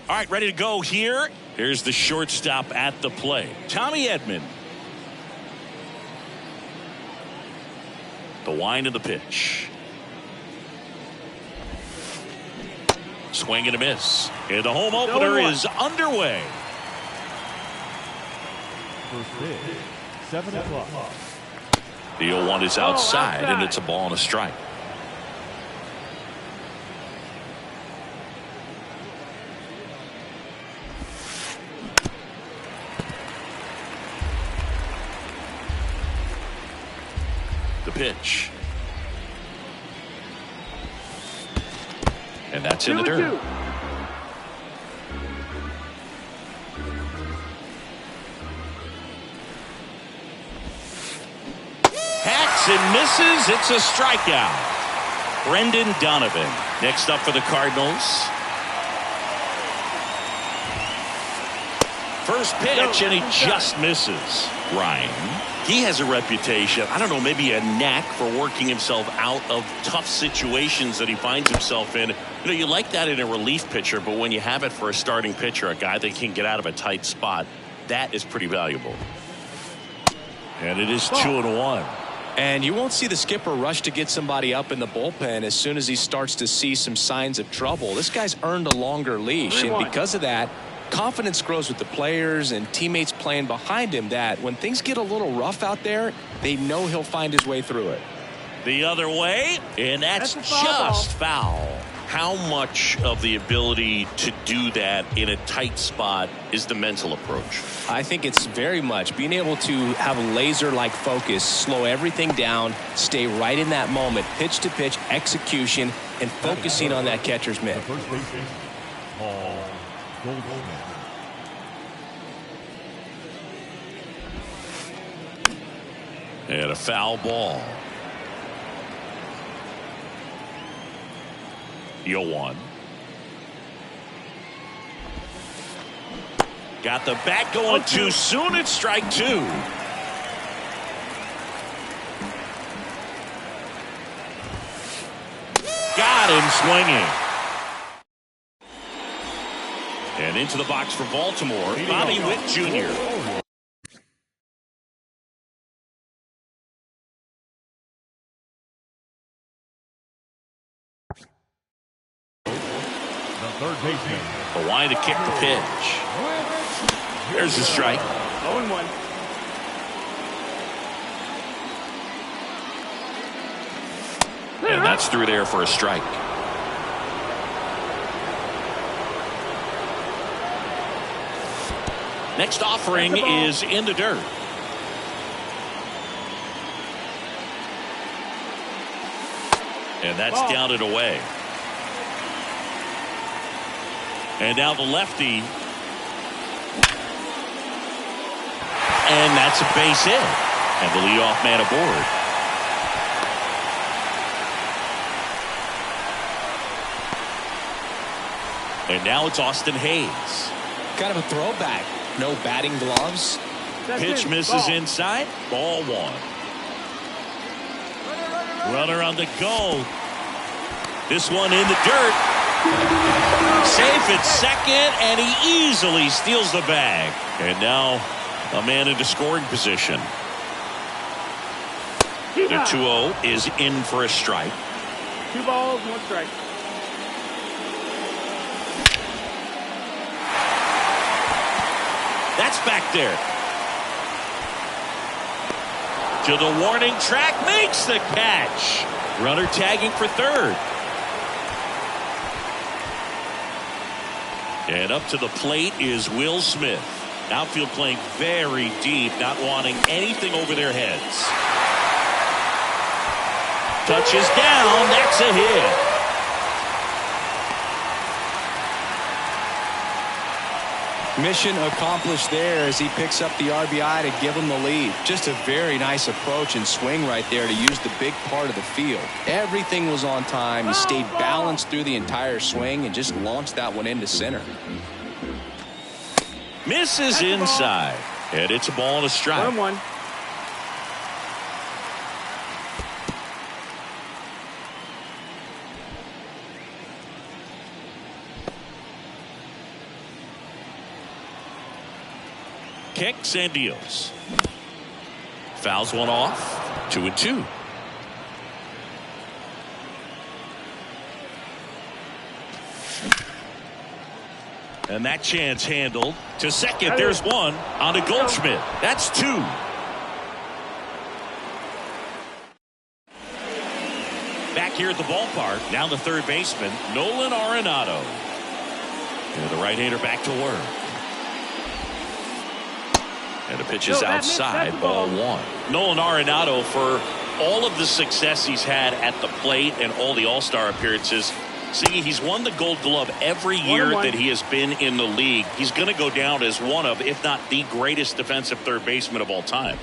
All right, ready to go here. Here's the shortstop at the plate, Tommy Edman. The wind of the pitch. Swing and a miss. And the home opener is underway. First pitch, 7 o'clock. The 0-1 is outside, and it's a ball and a strike. The pitch. And that's in the dirt. Hacks and misses. It's a strikeout. Brendan Donovan next up for the Cardinals. First pitch, and he just misses. Ryan, he has a reputation, I don't know, maybe a knack for working himself out of tough situations that he finds himself in. You know, you like that in a relief pitcher, but when you have it for a starting pitcher, a guy that can get out of a tight spot, that is pretty valuable. And it is 2-1. And you won't see the skipper rush to get somebody up in the bullpen as soon as he starts to see some signs of trouble. This guy's earned a longer leash, and because of that, confidence grows with the players and teammates playing behind him, that when things get a little rough out there, they know he'll find his way through it. The other way, and that's just foul. How much of the ability to do that in a tight spot is the mental approach? I think it's very much being able to have a laser-like focus, slow everything down, stay right in that moment, pitch-to-pitch execution, and focusing on that catcher's mitt. First baseman, Paul Goldschmidt. And a foul ball. 0-1. Got the bat going too soon. It's strike 2. Got him swinging. And into the box for Baltimore, Bobby Witt Jr. Third baseman. A line to kick the pitch. There's the strike. 0-1. And that's through there for a strike. Next offering is in the dirt. And that's down and away. And now the lefty. And that's a base hit. And the leadoff man aboard. And now it's Austin Hayes. Kind of a throwback. No batting gloves. Pitch misses inside. Ball 1. Runner on the go. This one in the dirt. Safe at second, and he easily steals the bag. And now a man into scoring position. The 2-0 is in for a strike. 2 balls, 1 strike. That's back there. To the warning track, makes the catch. Runner tagging for third. And up to the plate is Will Smith. Outfield playing very deep, not wanting anything over their heads. Touches down. That's a hit. Mission accomplished there as he picks up the RBI to give him the lead. Just a very nice approach and swing right there to use the big part of the field. Everything was on time. He stayed balanced through the entire swing and just launched that one into center. Misses inside. And it's a ball and a strike. 1-1. Kicks and deals. Fouls one off. 2-2. And that chance handled to second. There's one on to Goldschmidt. That's two. Back here at the ballpark, now the third baseman, Nolan Arenado. And the right-hander back to work. And the pitch is outside, ball one. Nolan Arenado, for all of the success he's had at the plate and all the All-Star appearances, see, he's won the Gold Glove every year that he has been in the league. He's going to go down as one of, if not the greatest defensive third baseman of all time.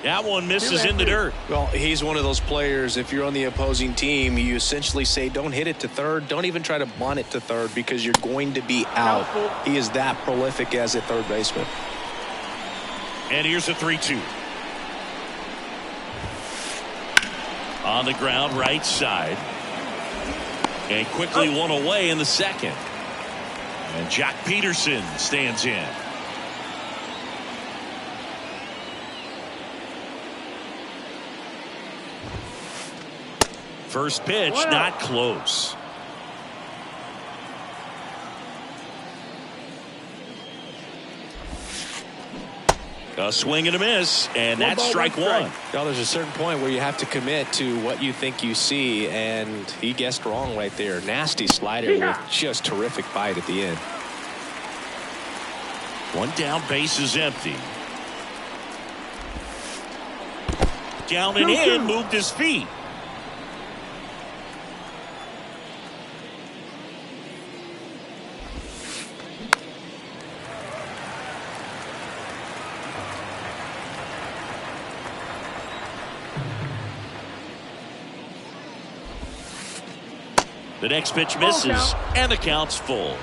That one misses in the dirt. Well, he's one of those players, if you're on the opposing team, you essentially say don't hit it to third. Don't even try to bunt it to third because you're going to be out. He is that prolific as a third baseman. And here's a 3-2. On the ground, right side. And quickly one away in the second. And Jock Peterson stands in. First pitch, not close. A swing and a miss, and that's strike one. Well, there's a certain point where you have to commit to what you think you see, and he guessed wrong right there. Nasty slider with just terrific bite at the end. One down, base is empty. Down and in, moved his feet. The next pitch misses, and the count's full.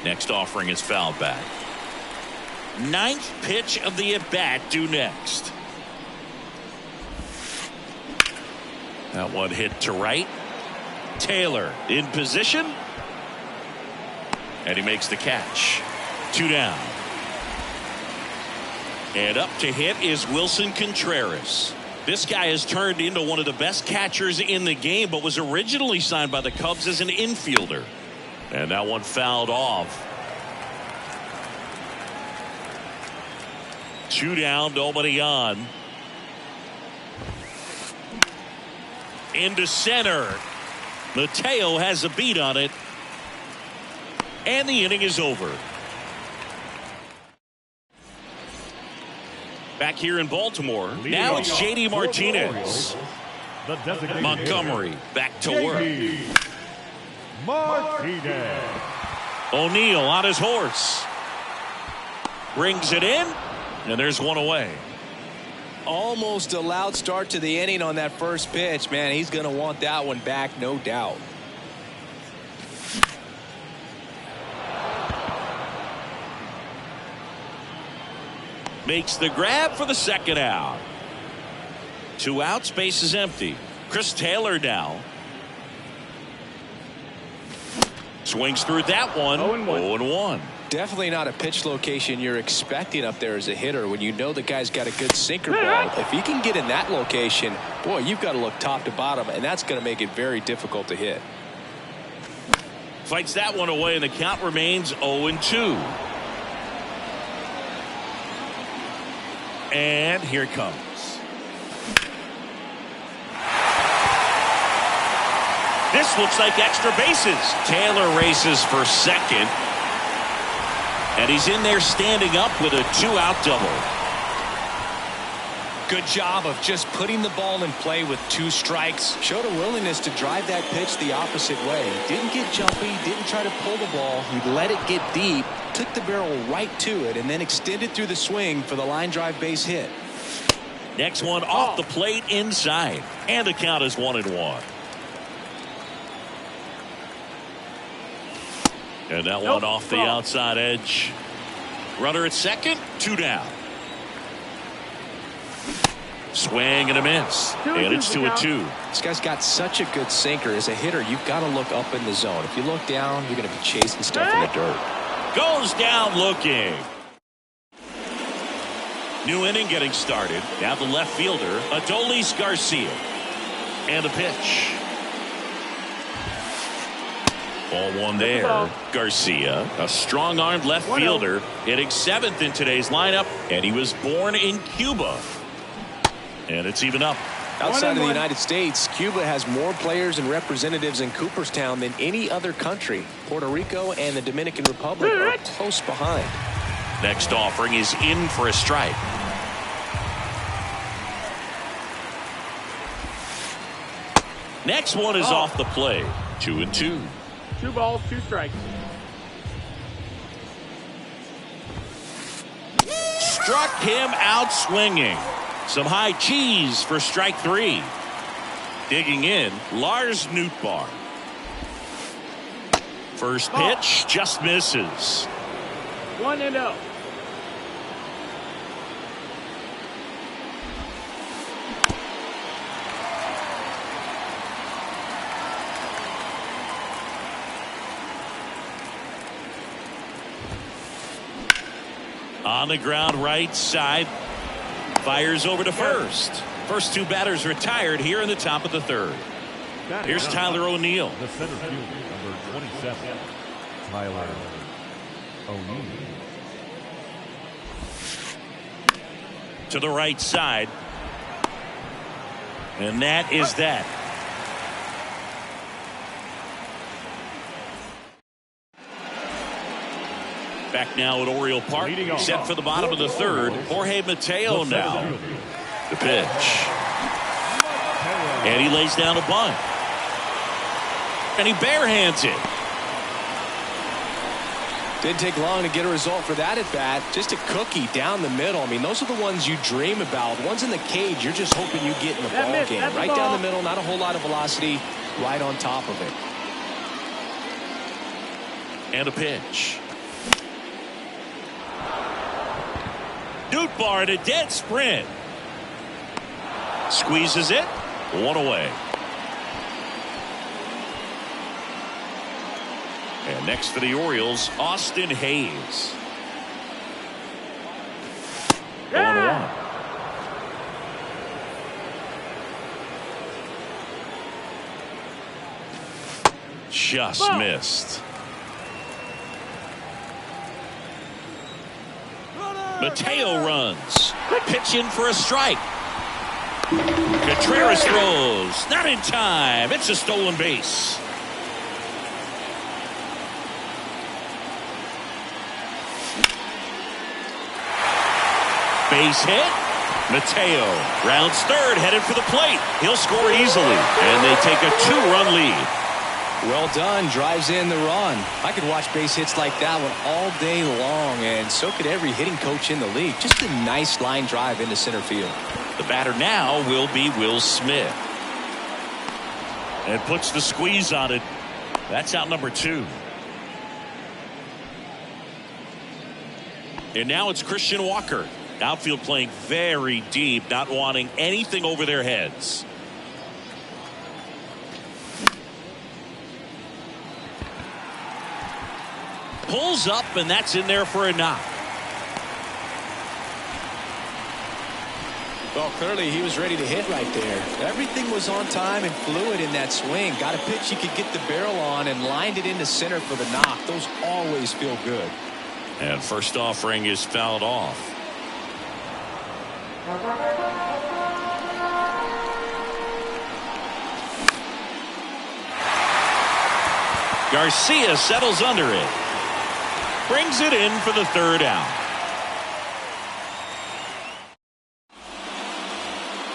Next offering is fouled back. Ninth pitch of the at-bat due next. That one hit to right. Taylor in position, and he makes the catch. Two down. And up to hit is Wilson Contreras. This guy has turned into one of the best catchers in the game, but was originally signed by the Cubs as an infielder. And that one fouled off. Two down, nobody on. Into center. Mateo has a beat on it, and the inning is over. Back here in Baltimore, now it's J.D. Martinez. Montgomery back to work. Martinez. O'Neill on his horse. Brings it in, and there's one away. Almost a loud start to the inning on that first pitch. Man, he's going to want that one back, no doubt. Makes the grab for the second out. Two outs, base is empty. Chris Taylor now. Swings through that one. 0-1. Definitely not a pitch location you're expecting up there as a hitter when you know the guy's got a good sinker ball. If he can get in that location, boy, you've got to look top to bottom, and that's going to make it very difficult to hit. Fights that one away, and the count remains 0-2. And here it comes. This looks like extra bases. Taylor races for second. And he's in there standing up with a 2-out double. Good job of just putting the ball in play with 2 strikes. Showed a willingness to drive that pitch the opposite way. Didn't get jumpy, didn't try to pull the ball. He let it get deep, took the barrel right to it, and then extended through the swing for the line drive base hit. Next one off the plate inside. And the count is 1-1. And that one off the outside edge. Runner at second, 2 down. Swing and a miss. And it's 2-2. This guy's got such a good sinker. As a hitter, you've got to look up in the zone. If you look down, you're going to be chasing stuff in the dirt. Goes down looking. New inning getting started. Now the left fielder, Adolis Garcia. And a pitch. Ball one there. Garcia, a strong-armed left fielder, hitting 7th in today's lineup, and he was born in Cuba. And it's even up. Outside of the United States, Cuba has more players and representatives in Cooperstown than any other country. Puerto Rico and the Dominican Republic are close behind. Next offering is in for a strike. Next one is off the plate. 2-2. 2 balls, 2 strikes. Struck him out swinging. Some high cheese for strike 3. Digging in, Lars Nootbaar. First pitch just misses. 1-0. On the ground right side. Fires over to first. First 2 batters retired here in the top of the 3rd. Here's Tyler O'Neill. The center fielder, number 27, Tyler O'Neill. To the right side. And that is that. Back now at Oriole Park. Set for the bottom of the 3rd. Jorge Mateo now. The pitch. And he lays down a bunt. And he barehands it. Didn't take long to get a result for that at bat. Just a cookie down the middle. I mean, those are the ones you dream about. Ones in the cage, you're just hoping you get in the ball game. Right down the middle, not a whole lot of velocity. Right on top of it. And a pitch. Nootbaar at a dead sprint. Squeezes it. 1 away. And next for the Orioles, Austin Hayes. 1-1. Just missed. Mateo runs. Pitch in for a strike. Contreras throws. Not in time. It's a stolen base. Base hit. Mateo rounds 3rd, headed for the plate. He'll score easily, and they take a 2-run lead. Well done. Drives in the run. I could watch base hits like that one all day long, and so could every hitting coach in the league. Just a nice line drive into center field. The batter now will be Will Smith. And puts the squeeze on it. That's out number 2. And now it's Christian Walker. Outfield playing very deep, not wanting anything over their heads. Pulls up, and that's in there for a knock. Well, clearly he was ready to hit right there. Everything was on time and fluid in that swing. Got a pitch he could get the barrel on and lined it into center for the knock. Those always feel good. And first offering is fouled off. Garcia settles under it. Brings it in for the third out.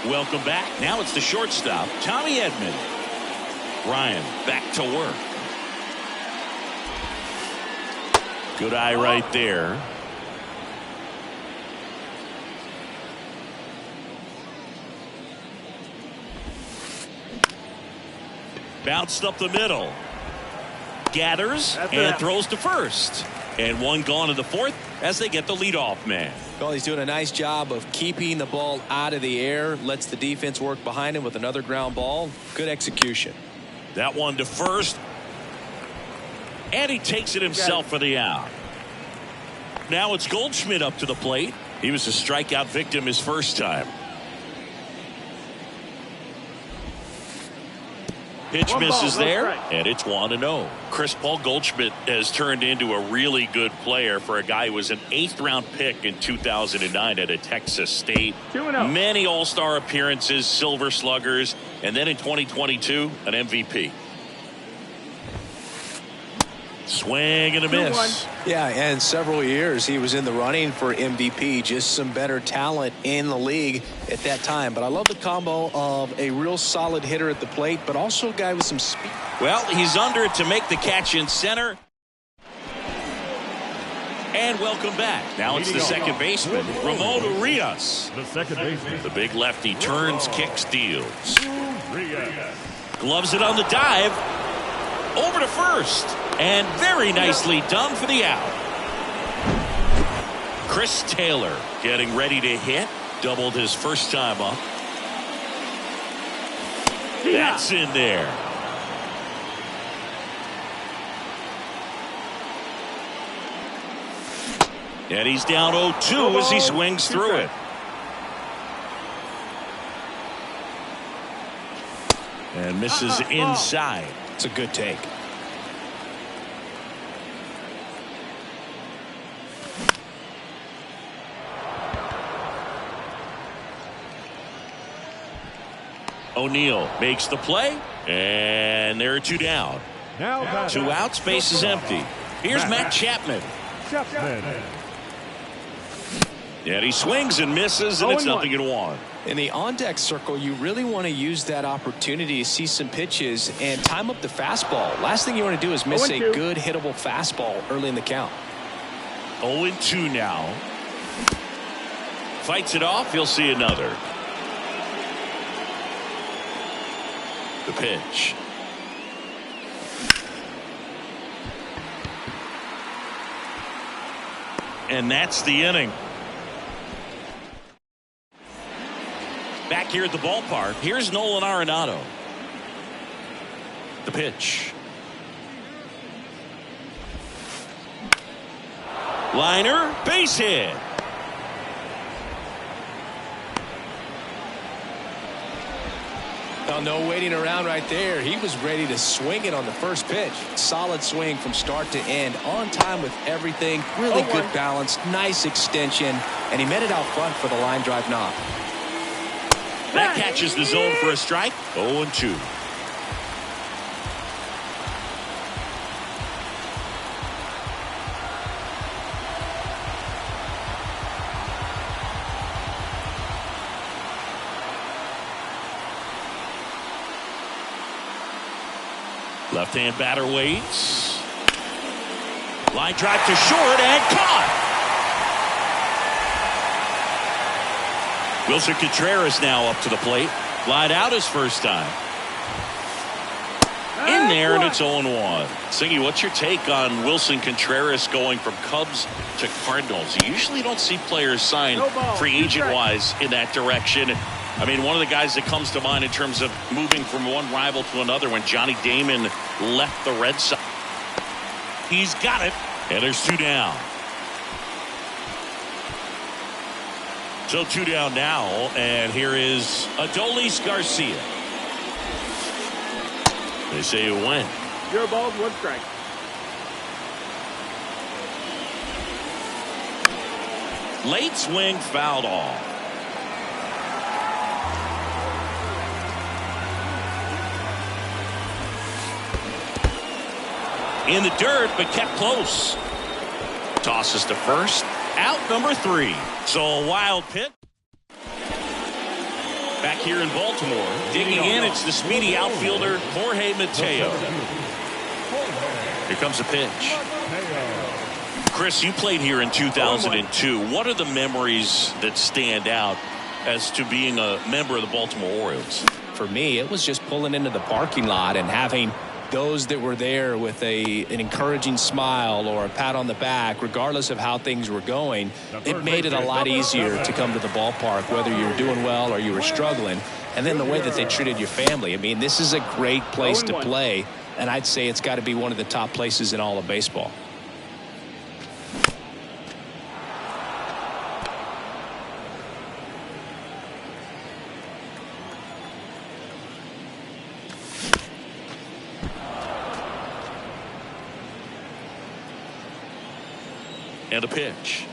Welcome back. Now it's the shortstop, Tommy Edman. Ryan back to work. Good eye right there. Bounced up the middle. Gathers and throws to first. And one gone to the fourth as they get the leadoff man. Well, he's doing a nice job of keeping the ball out of the air. Lets the defense work behind him with another ground ball. Good execution. That one to first. And he takes it himself for the out. Now it's Goldschmidt up to the plate. He was a strikeout victim his first time. Pitch misses there, and it's 1-0. Chris Paul Goldschmidt has turned into a really good player for a guy who was an 8th-round pick in 2009 at a Texas State. 2-0. Many All-Star appearances, Silver Sluggers, and then in 2022, an MVP. Swing and a miss. Yeah, and several years he was in the running for MVP. Just some better talent in the league at that time. But I love the combo of a real solid hitter at the plate, but also a guy with some speed. Well, he's under it to make the catch in center. And welcome back. Now it's the second baseman, Ramon Urias. The second baseman. The big lefty turns, kicks, deals. Gloves it on the dive. Over to first. And very nicely done for the out. Chris Taylor getting ready to hit. Doubled his first time up. That's in there. And he's down 0-2 as he swings through it. And misses inside. It's a good take. O'Neill makes the play, and there are 2 down. Now 2 outs, base is empty. Here's Matt Chapman. And he swings and misses, and it's 0-1. In the on-deck circle, you really want to use that opportunity to see some pitches and time up the fastball. Last thing you want to do is miss a good hittable fastball early in the count. 0-2 now. Fights it off. He'll see another. The pitch. And that's the inning. Back here at the ballpark, here's Nolan Arenado. The pitch. Liner, base hit. Well, no waiting around right there. He was ready to swing it on the first pitch. Solid swing from start to end. On time with everything. Really good balance. Nice extension. And he met it out front for the line drive knock. That catches the zone for a strike. 0-2. Left-hand batter waits. Line drive to short and caught. Wilson Contreras now up to the plate. Line out his first time. In there, and it's 0-1. Singy, what's your take on Wilson Contreras going from Cubs to Cardinals? You usually don't see players sign free agent-wise in that direction. I mean, one of the guys that comes to mind in terms of moving from one rival to another when Johnny Damon left the Red Sox. He's got it, and there's 2 down. So 2 down now, and here is Adolis Garcia. They say it went. 0 balls, 1 strike. Late swing fouled off. In the dirt, but kept close. Tosses to first. Out number 3. So a wild pitch. Back here in Baltimore. Digging in, it's the speedy outfielder, Jorge Mateo. Here comes a pitch. Chris, you played here in 2002. What are the memories that stand out as to being a member of the Baltimore Orioles? For me, it was just pulling into the parking lot and having those that were there with an encouraging smile or a pat on the back, regardless of how things were going. It made it a lot easier to come to the ballpark, whether you were doing well or you were struggling. And then the way that they treated your family. I mean, this is a great place to play, and I'd say it's got to be one of the top places in all of baseball. And a pitch.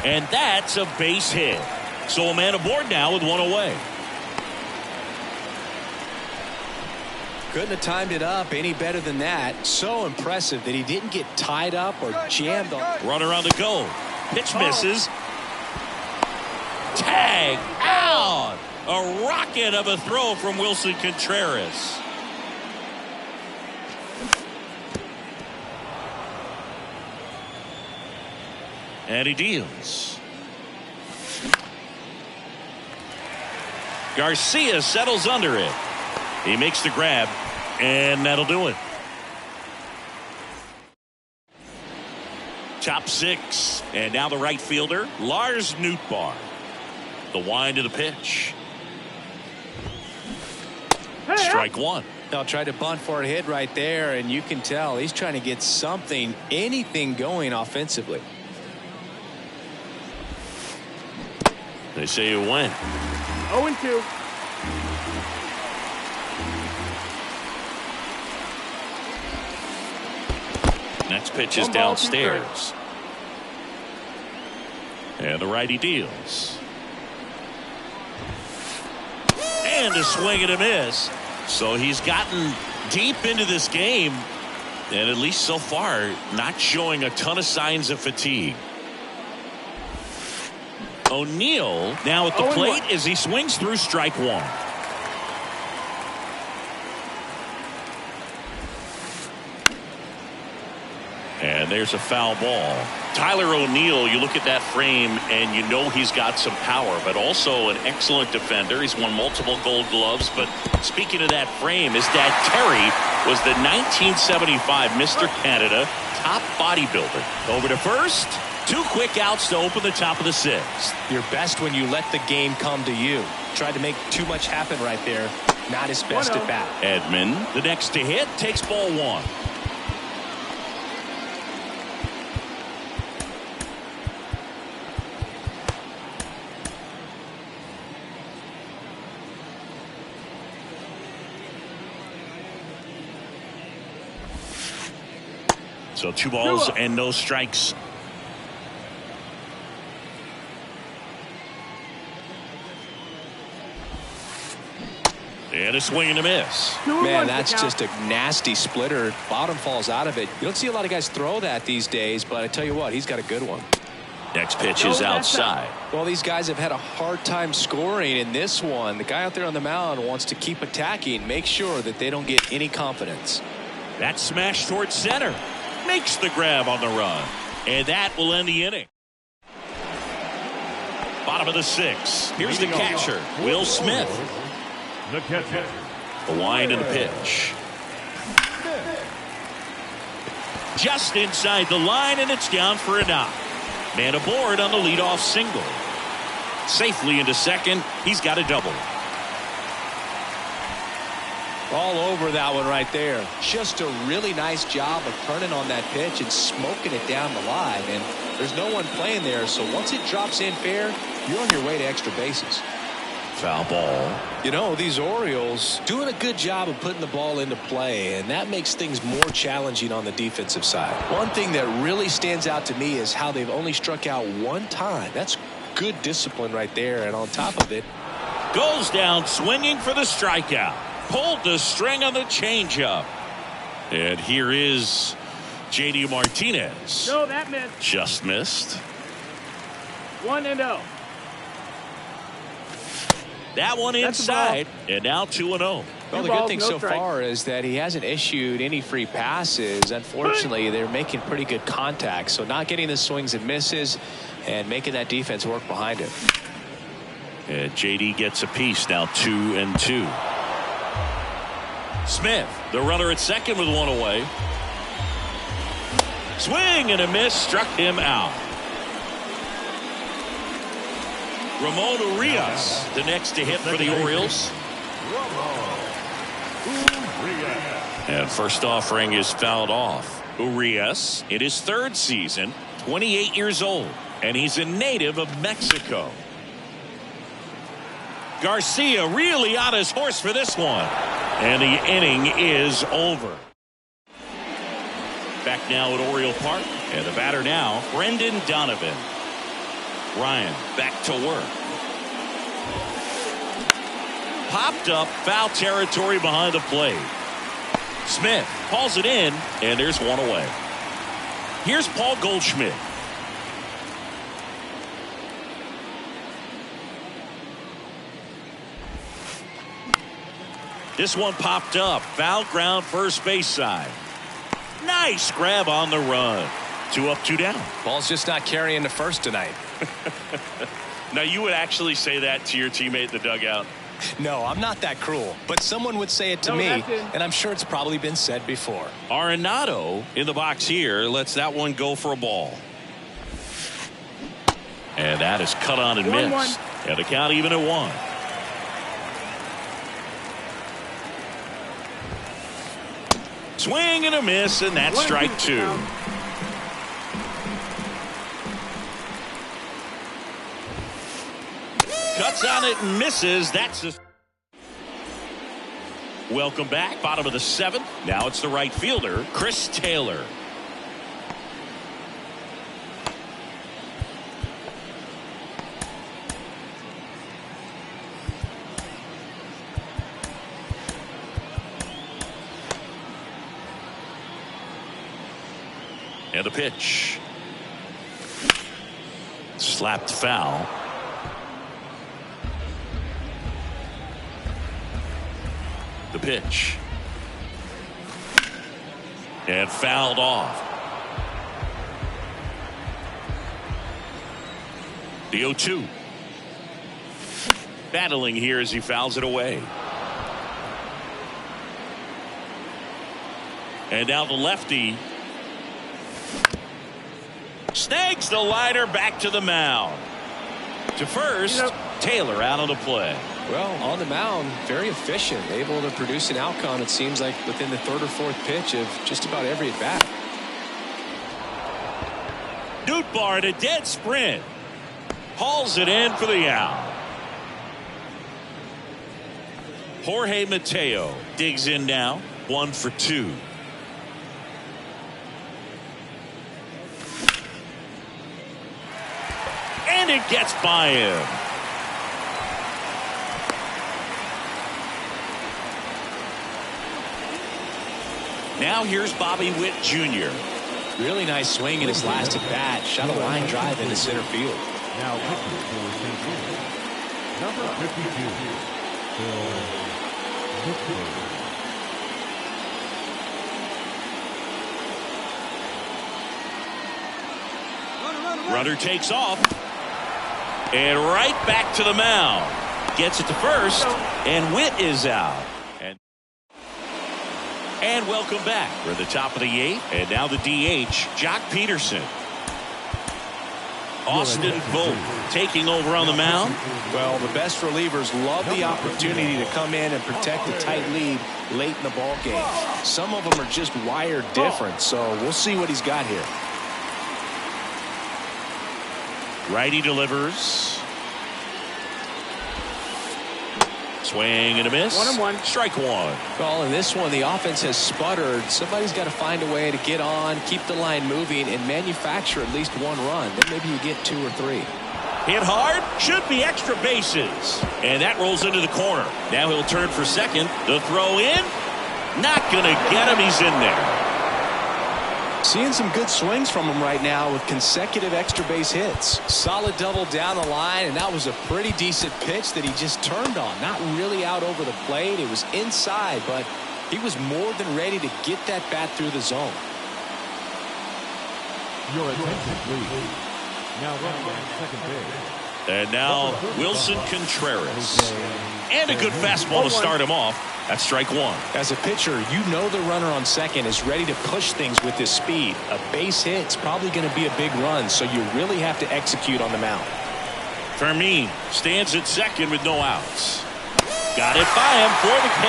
And that's a base hit. So a man aboard now with 1 away. Couldn't have timed it up any better than that. So impressive that he didn't get tied up or jammed on. Runner on the go. Pitch misses. Tag out. A rocket of a throw from Wilson Contreras. And he deals. Garcia settles under it. He makes the grab, and that'll do it. Top 6, and now the right fielder, Lars Nootbaar. The wind of the pitch. Strike 1. They'll try to bunt for a hit right there, and you can tell he's trying to get something, anything going offensively. They say it went. 0-2. Next pitch is downstairs. And the righty deals. And a swing and a miss. So he's gotten deep into this game, and at least so far, not showing a ton of signs of fatigue. O'Neill now at the plate as he swings through strike 1. And there's a foul ball. Tyler O'Neill, you look at that frame and you know he's got some power, but also an excellent defender. He's won multiple Gold Gloves. But speaking of that frame, his dad Terry was the 1975 Mr. Canada top bodybuilder. Over to first. 2 quick outs to open the top of the 6th. You're best when you let the game come to you. Tried to make too much happen right there. Not his best at bat. Edman, the next to hit, takes ball 1. So 2 balls and no strikes. And a swing and a miss. Man, that's just a nasty splitter. Bottom falls out of it. You don't see a lot of guys throw that these days, but I tell you what, he's got a good one. Next pitch is outside. Well, these guys have had a hard time scoring in this one. The guy out there on the mound wants to keep attacking, make sure that they don't get any confidence. That smash towards center. Makes the grab on the run. And that will end the inning. Bottom of the 6th. Here's the catcher, Will Smith. The catcher. The wind and the pitch. Just inside the line, and it's down for a knock. Man aboard on the leadoff single. Safely into second. He's got a double. All over that one right there. Just a really nice job of turning on that pitch and smoking it down the line. And There's no one playing there, so once it drops in fair, you're on your way to extra bases. Foul ball. You know, these Orioles doing a good job of putting the ball into play, and that makes things more challenging on the defensive side. One thing that really stands out to me is how they've only struck out one time. That's good discipline right there, and on top of it, Goes down swinging for the strikeout. Pulled the string on the changeup. And here is J.D. Martinez. No, that missed. Just missed. 1-0. That one inside, and now 2-0. Well, the good thing so far is that he hasn't issued any free passes. Unfortunately, they're making pretty good contact, so not getting the swings and misses and making that defense work behind him. And JD gets a piece now, 2-2. Smith, the runner at second with one away. Swing and a miss, struck him out. Ramon Urias, the next to hit for the Orioles. And first offering is fouled off. Urias in his third season, 28 years old, and he's a native of Mexico. Garcia really on his horse for this one. And the inning is over. Back now at Oriole Park. And the batter now, Brendan Donovan. Ryan back to work. Popped up, foul territory behind the plate. Smith hauls it in, and there's one away. Here's Paul Goldschmidt. This one popped up. Foul ground, first base side. Nice grab on the run. 2 up, 2 down. Ball's just not carrying the first tonight. Now, you would actually say that to your teammate in the dugout? No, I'm not that cruel, but someone would say it to me, and I'm sure it's probably been said before. Arenado in the box here lets that one go for a ball. And that is cut on and missed. And the count even at 1. Swing and a miss, and that's strike 2. Cuts on it and misses. That's a... Welcome back. Bottom of the 7th. Now it's the right fielder, Chris Taylor. And the pitch. Slapped foul. The pitch. And fouled off. The 0-2. Battling here as he fouls it away. And now the lefty snags the liner back to the mound. To first, Taylor out on the play. Well, on the mound, very efficient, able to produce an outcome, it seems like, within the 3rd or 4th pitch of just about every at bat. Nootbaar at a dead sprint. Hauls it in for the out. Jorge Mateo digs in now. 1 for 2. And it gets by him. Now here's Bobby Witt Jr. Really nice swing in his last at bat. Shot a line drive into center field. Now pitching for St. Louis, number 52, Phil Victor. Runner takes off. And right back to the mound. Gets it to first. And Witt is out. And welcome back. We're at the top of the 8th. And now the DH, Jock Peterson. Austin Vogt taking over on the mound. Well, the best relievers love the opportunity to come in and protect a tight lead late in the ball game. Some of them are just wired different, so we'll see what he's got here. Righty delivers. Swing and a miss. 1-1. Strike one. Well, in this one, the offense has sputtered. Somebody's got to find a way to get on, keep the line moving, and manufacture at least one run. Then maybe you get 2 or 3. Hit hard, should be extra bases. And that rolls into the corner. Now he'll turn for second. The throw in. Not going to get him. He's in there. Seeing some good swings from him right now with consecutive extra base hits. Solid double down the line, and that was a pretty decent pitch that he just turned on. Not really out over the plate. It was inside, but he was more than ready to get that bat through the zone. Your attention, please. Now running on second base. And now Wilson Contreras. And a good fastball to start him off. That's strike one. As a pitcher, you know the runner on second is ready to push things with his speed. A base hit's probably going to be a big run, so you really have to execute on the mound. Fermin stands at second with no outs. Got it by him for the K.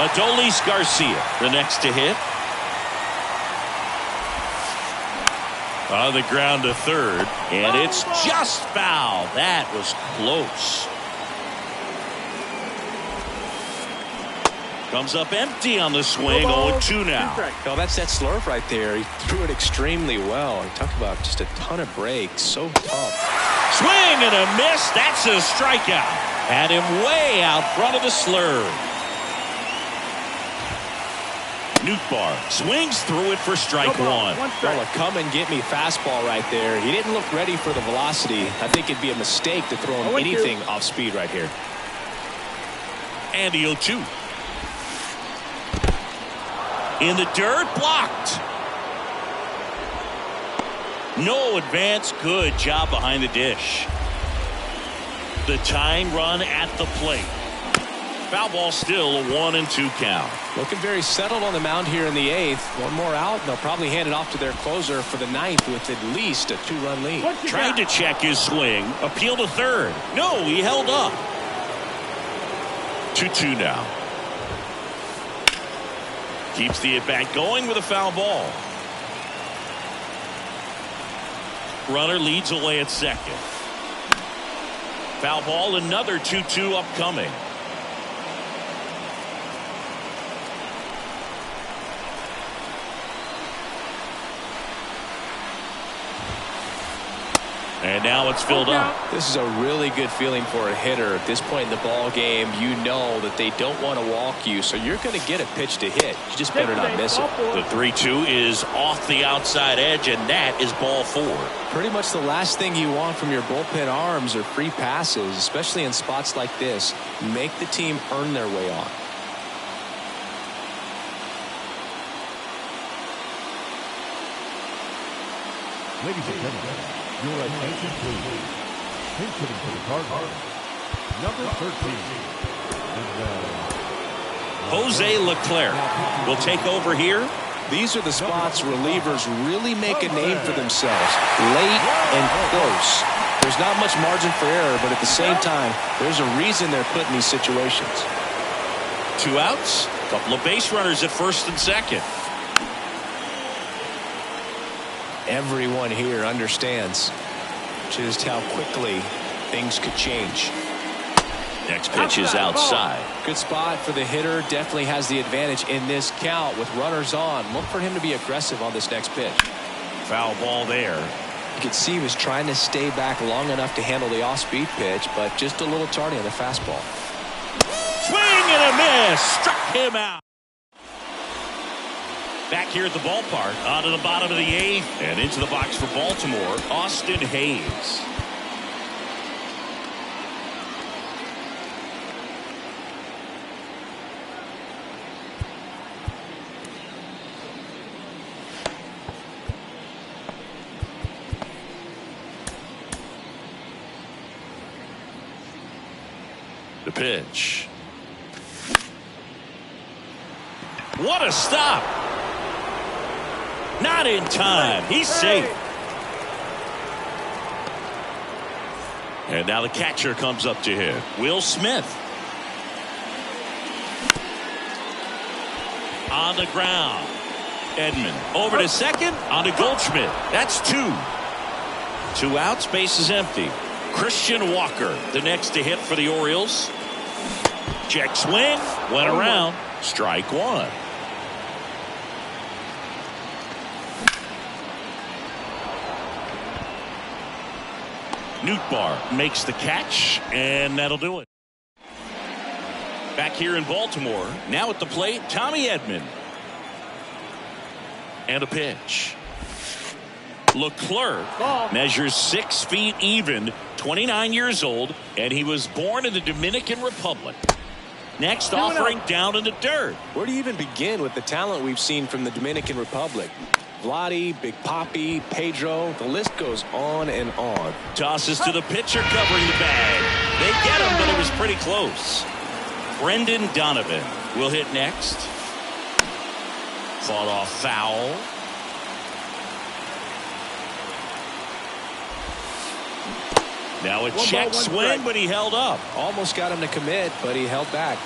Adolis Garcia, the next to hit. On the ground to third, and it's just foul. That was close. Comes up empty on the swing. 0-2 now. Well, that's that slurve right there. He threw it extremely well. Talk about just a ton of breaks. So tough. Swing and a miss. That's a strikeout. Had him way out front of the slurve. Nootbaar swings through it for strike one. Well, a come and get me fastball right there. He didn't look ready for the velocity. I think it'd be a mistake to throw him anything off speed right here. And the 0-2. In the dirt, blocked. No advance. Good job behind the dish. The tying run at the plate. Foul ball, still a 1-2 count. Looking very settled on the mound here in the 8th. One more out, and they'll probably hand it off to their closer for the 9th with at least a 2-run lead. Tried to check his swing. Appeal to third. No, he held up. 2-2 now. Keeps the at-bat going with a foul ball. Runner leads away at second. Foul ball, another 2-2 upcoming. And now it's filled up. This is a really good feeling for a hitter. At this point in the ball game, you know that they don't want to walk you, so you're going to get a pitch to hit. You just better not miss it. The 3-2 is off the outside edge, and that is ball 4. Pretty much the last thing you want from your bullpen arms are free passes, especially in spots like this. Make the team earn their way on. Ladies and gentlemen, your attention, please. Pinch hitting for the Cardinals, number 13. Jose Leclerc will take over here. These are the spots relievers really make a name for themselves. Late and close. There's not much margin for error, but at the same time, there's a reason they're put in these situations. 2 outs. Couple of base runners at first and second. Everyone here understands just how quickly things could change. Next pitch is outside. Good spot for the hitter. Definitely has the advantage in this count with runners on. Look for him to be aggressive on this next pitch. Foul ball there. You could see he was trying to stay back long enough to handle the off-speed pitch, but just a little tardy on the fastball. Swing and a miss. Struck him out. Back here at the ballpark, on to the bottom of the 8th, and into the box for Baltimore, Austin Hayes. The pitch. What a stop. Not in time. He's safe. And now the catcher comes up to him. Will Smith. On the ground. Edman over to second. On to Goldschmidt. That's 2. 2 outs, base is empty. Christian Walker, the next to hit for the Orioles. Check swing, went around, strike 1. Nootbaar makes the catch, and that'll do it. Back here in Baltimore, now at the plate, Tommy Edman. And a pitch. Leclerc measures 6 feet even, 29 years old, and he was born in the Dominican Republic. Next offering down in the dirt. Where do you even begin with the talent we've seen from the Dominican Republic? Vladdy, Big Papi, Pedro, the list goes on and on. Tosses to the pitcher covering the bag. They get him, but it was pretty close. Brendan Donovan will hit next. Fought off foul. Now a check swing, but he held up. Almost got him to commit, but he held back.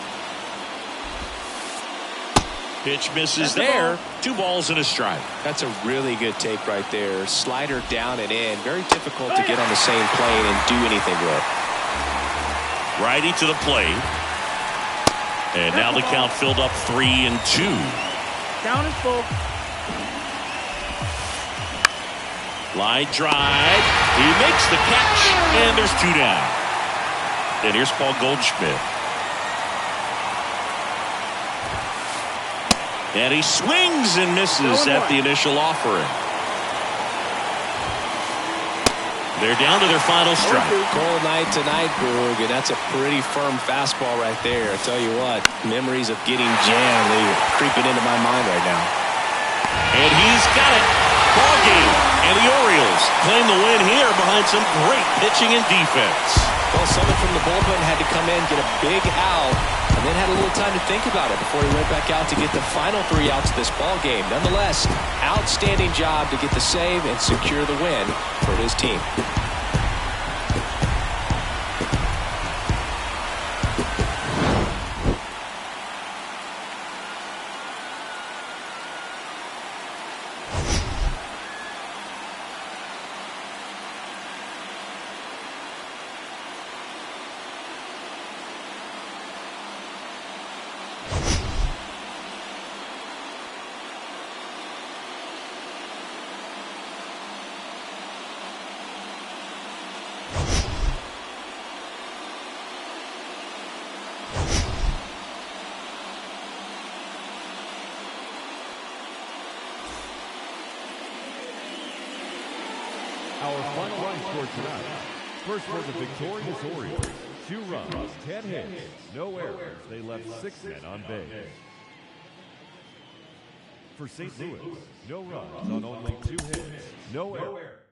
Pitch misses there. 2 balls and a strike. That's a really good take right there. Slider down and in. Very difficult to get on the same plane and do anything with. Righty to the plate. And now the count filled up 3-2. Count is full. Line drive. He makes the catch, and there's 2 down. And here's Paul Goldschmidt. And he swings and misses at the initial offering. They're down to their final strike. Cold night tonight, Boog, and that's a pretty firm fastball right there. I tell you what, memories of getting jammed, they're creeping into my mind right now. And he's got it. Ball game. And the Orioles claim the win here behind some great pitching and defense. Well, someone from the bullpen had to come in, get a big out, and then had a little time to think about it before he went back out to get the final 3 outs of this ball game. Nonetheless, outstanding job to get the save and secure the win for his team. Our final run scored tonight. First for the victorious Orioles. 2 runs, 10 hits, no errors. They left 6 men on base. For St. Louis, no runs on only 2 hits, no errors.